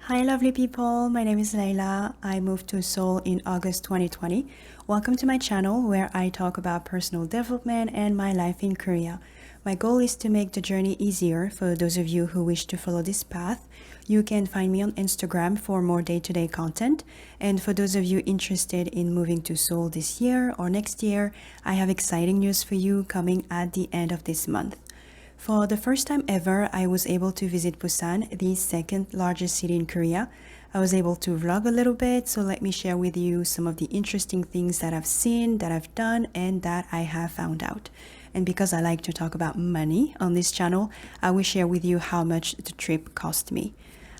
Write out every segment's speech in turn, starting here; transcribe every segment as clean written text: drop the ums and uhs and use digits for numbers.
Hi lovely people, my name is Layla. I moved to Seoul in August 2020. Welcome to my channel where I talk about personal development and my life in Korea. My goal is to make the journey easier for those of you who wish to follow this path. You can find me on Instagram for more day-to-day content. And for those of you interested in moving to Seoul this year or next year, I have exciting news for you coming at the end of this month. For the first time ever, I was able to visit Busan, the second largest city in Korea. I was able to vlog a little bit, so let me share with you some of the interesting things that I've seen, that I've done, and that I have found out. And because I like to talk about money on this channel, I will share with you how much the trip cost me.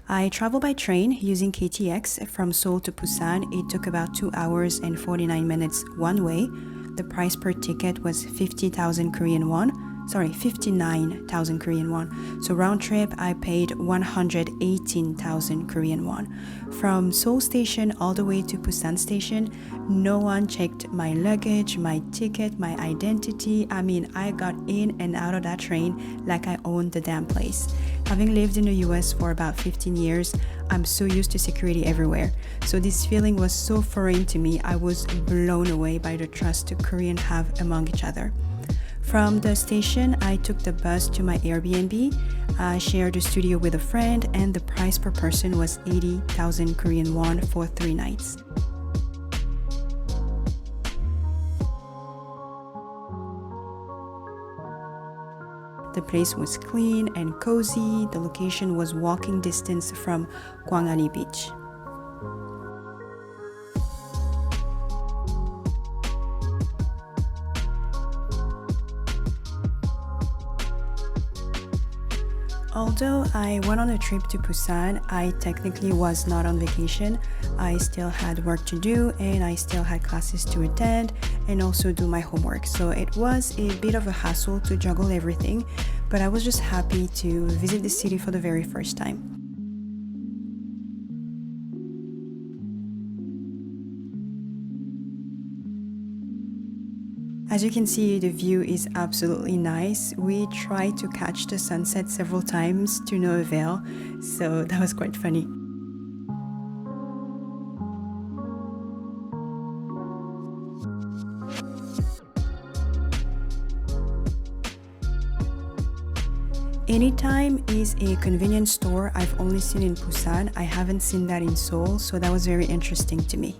I traveled by train using KTX from Seoul to Busan. It took about 2 hours and 49 minutes one way. The price per ticket was 59,000 Korean won. So round trip, I paid 118,000 Korean won. From Seoul station all the way to Busan station, no one checked my luggage, my ticket, my identity. I got in and out of that train like I owned the damn place. Having lived in the US for about 15 years, I'm so used to security everywhere. So this feeling was so foreign to me. I was blown away by the trust Koreans have among each other. From the station, I took the bus to my Airbnb. I shared a studio with a friend, and the price per person was 80,000 Korean won for 3 nights. The place was clean and cozy. The location was walking distance from Hyundai Beach. Although I went on a trip to Busan, I technically was not on vacation. I still had work to do and I still had classes to attend and also do my homework. So it was a bit of a hassle to juggle everything, but I was just happy to visit the city for the very first time. As you can see, the view is absolutely nice. We tried to catch the sunset several times to no avail, so that was quite funny. Anytime is a convenience store I've only seen in Busan. I haven't seen that in Seoul, so that was very interesting to me.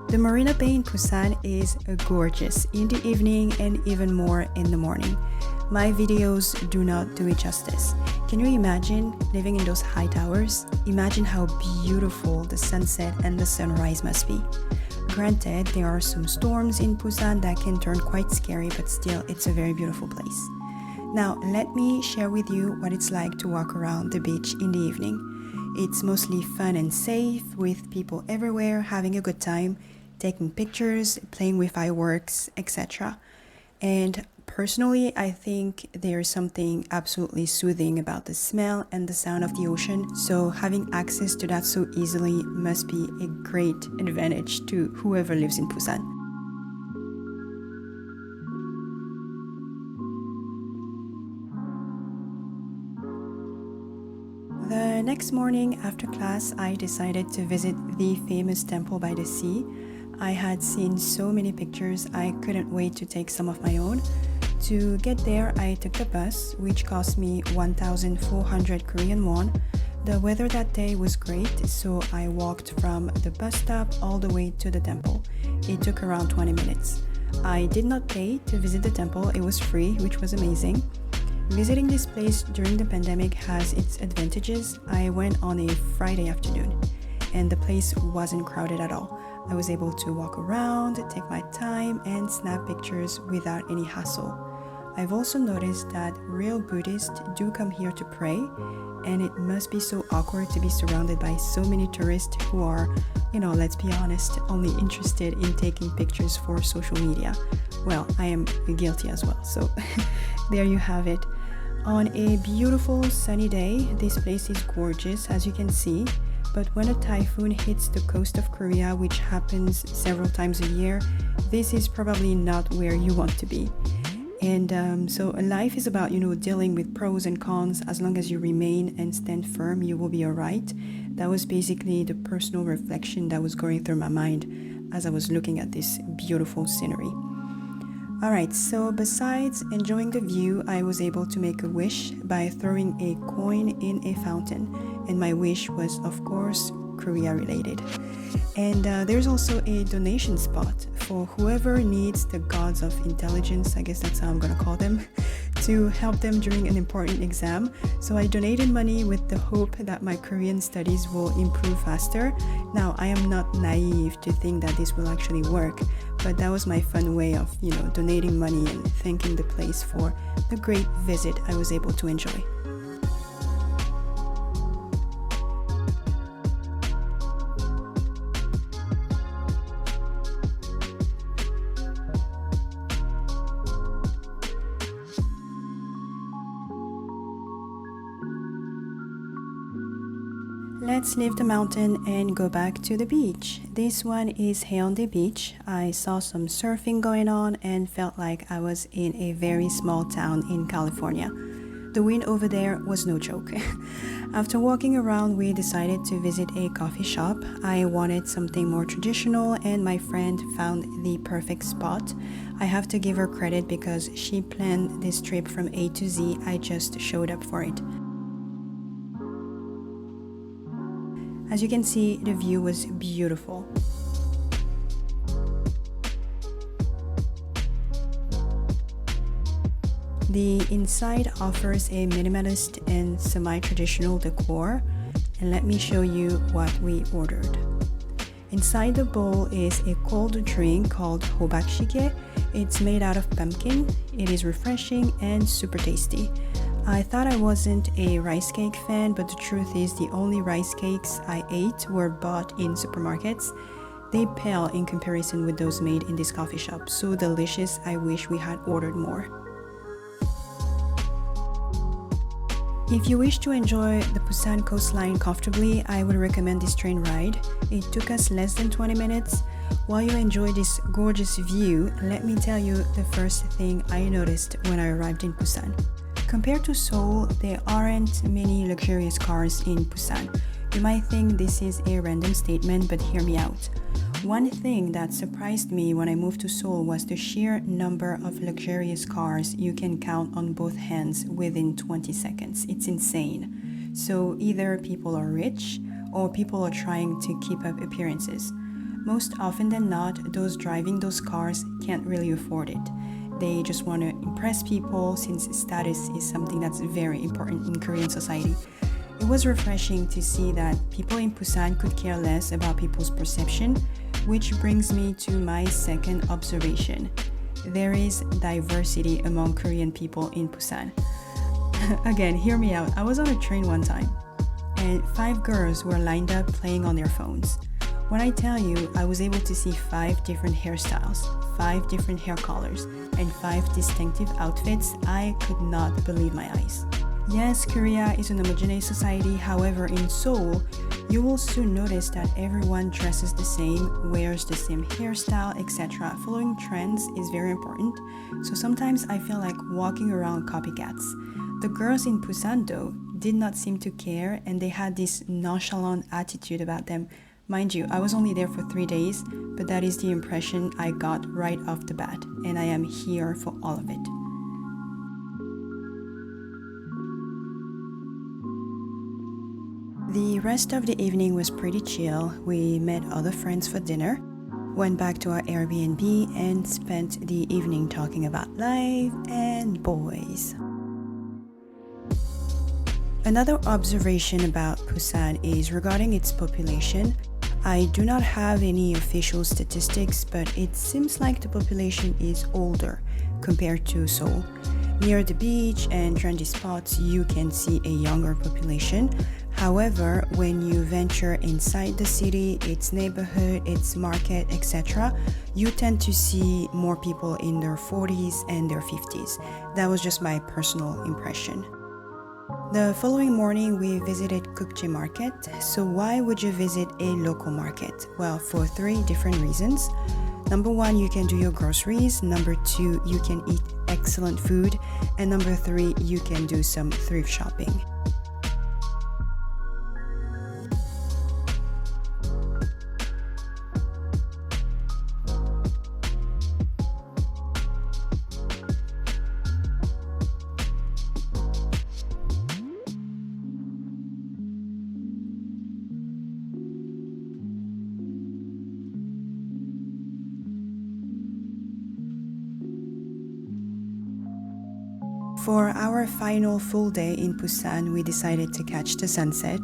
The Marina Bay in Busan is gorgeous in the evening and even more in the morning. My videos do not do it justice. Can you imagine living in those high towers? Imagine how beautiful the sunset and the sunrise must be. Granted, there are some storms in Busan that can turn quite scary, but still, it's a very beautiful place. Now, let me share with you what it's like to walk around the beach in the evening. It's mostly fun and safe, with people everywhere having a good time, taking pictures, playing with fireworks, etc. And personally, I think there's something absolutely soothing about the smell and the sound of the ocean, so having access to that so easily must be a great advantage to whoever lives in Busan. The next morning after class, I decided to visit the famous temple by the sea. I had seen so many pictures, I couldn't wait to take some of my own. To get there, I took the bus, which cost me 1,400 Korean won. The weather that day was great, so I walked from the bus stop all the way to the temple. It took around 20 minutes. I did not pay to visit the temple, it was free, which was amazing. Visiting this place during the pandemic has its advantages. I went on a Friday afternoon, and the place wasn't crowded at all. I was able to walk around, take my time, and snap pictures without any hassle. I've also noticed that real Buddhists do come here to pray, and it must be so awkward to be surrounded by so many tourists who are, let's be honest, only interested in taking pictures for social media. Well, I am guilty as well, so there you have it. On a beautiful sunny day, this place is gorgeous, as you can see. But when a typhoon hits the coast of Korea, which happens several times a year, this is probably not where you want to be. And so life is about, dealing with pros and cons. As long as you remain and stand firm, you will be all right. That was basically the personal reflection that was going through my mind as I was looking at this beautiful scenery. Alright, so besides enjoying the view, I was able to make a wish by throwing a coin in a fountain. And my wish was, of course, Korea related. And there's also a donation spot for whoever needs the gods of intelligence, I guess that's how I'm gonna call them, to help them during an important exam. So I donated money with the hope that my Korean studies will improve faster. Now, I am not naive to think that this will actually work, but that was my fun way of, donating money and thanking the place for the great visit I was able to enjoy. Let's leave the mountain and go back to the beach. This one is Hyundai Beach. I saw some surfing going on and felt like I was in a very small town in California. The wind over there was no joke. After walking around, we decided to visit a coffee shop. I wanted something more traditional and my friend found the perfect spot. I have to give her credit because she planned this trip from A to Z. I just showed up for it. As you can see, the view was beautiful. The inside offers a minimalist and semi-traditional decor, and let me show you what we ordered. Inside the bowl is a cold drink called hobaksige. It's made out of pumpkin. It is refreshing and super tasty. I thought I wasn't a rice cake fan, but the truth is the only rice cakes I ate were bought in supermarkets. They pale in comparison with those made in this coffee shop. So delicious, I wish we had ordered more. If you wish to enjoy the Busan coastline comfortably, I would recommend this train ride. It took us less than 20 minutes. While you enjoy this gorgeous view, let me tell you the first thing I noticed when I arrived in Busan. Compared to Seoul, there aren't many luxurious cars in Busan. You might think this is a random statement, but hear me out. One thing that surprised me when I moved to Seoul was the sheer number of luxurious cars you can count on both hands within 20 seconds. It's insane. So either people are rich or people are trying to keep up appearances. Most often than not, those driving those cars can't really afford it. They just want to impress people since status is something that's very important in Korean society. It was refreshing to see that people in Busan could care less about people's perception, which brings me to my second observation. There is diversity among Korean people in Busan. Again, hear me out. I was on a train one time and 5 girls were lined up playing on their phones. When I tell you, I was able to see 5 different hairstyles, 5 different hair colors, and 5 distinctive outfits, I could not believe my eyes. Yes, Korea is an homogeneous society. However, in Seoul, you will soon notice that everyone dresses the same, wears the same hairstyle, etc. Following trends is very important. So sometimes I feel like walking around copycats. The girls in Busan, though, did not seem to care, and they had this nonchalant attitude about them. Mind you, I was only there for 3 days, but that is the impression I got right off the bat, and I am here for all of it. The rest of the evening was pretty chill. We met other friends for dinner, went back to our Airbnb, and spent the evening talking about life and boys. Another observation about Busan is regarding its population. I do not have any official statistics, but it seems like the population is older compared to Seoul. Near the beach and trendy spots, you can see a younger population. However, when you venture inside the city, its neighborhood, its market, etc., you tend to see more people in their 40s and their 50s. That was just my personal impression. The following morning, we visited Gukje Market. So why would you visit a local market? Well, for 3 different reasons. Number 1, you can do your groceries. Number 2, you can eat excellent food, and number 3, you can do some thrift shopping. For our final full day in Busan, we decided to catch the sunset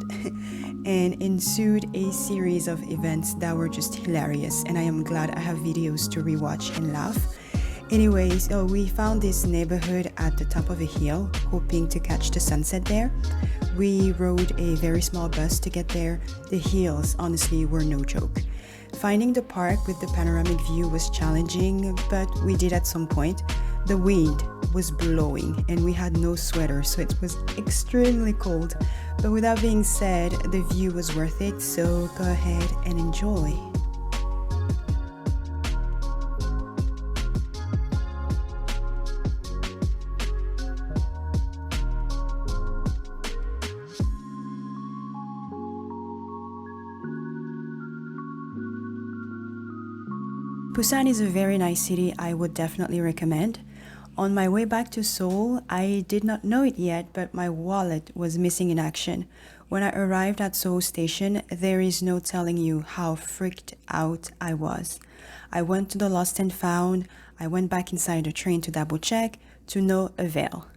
and ensued a series of events that were just hilarious, and I am glad I have videos to rewatch and laugh. Anyways, we found this neighborhood at the top of a hill, hoping to catch the sunset there. We rode a very small bus to get there. The hills honestly were no joke. Finding the park with the panoramic view was challenging, but we did at some point. The wind was blowing and we had no sweater, so it was extremely cold. But with that being said, the view was worth it, so go ahead and enjoy. Busan is a very nice city I would definitely recommend. On my way back to Seoul, I did not know it yet, but my wallet was missing in action. When I arrived at Seoul station, there is no telling you how freaked out I was. I went to the lost and found, I went back inside the train to double check, to no avail.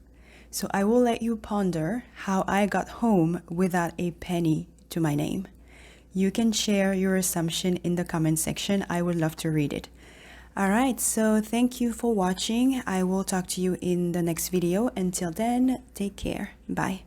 So I will let you ponder how I got home without a penny to my name. You can share your assumption in the comment section. I would love to read it. Alright, so thank you for watching. I will talk to you in the next video. Until then, take care. Bye.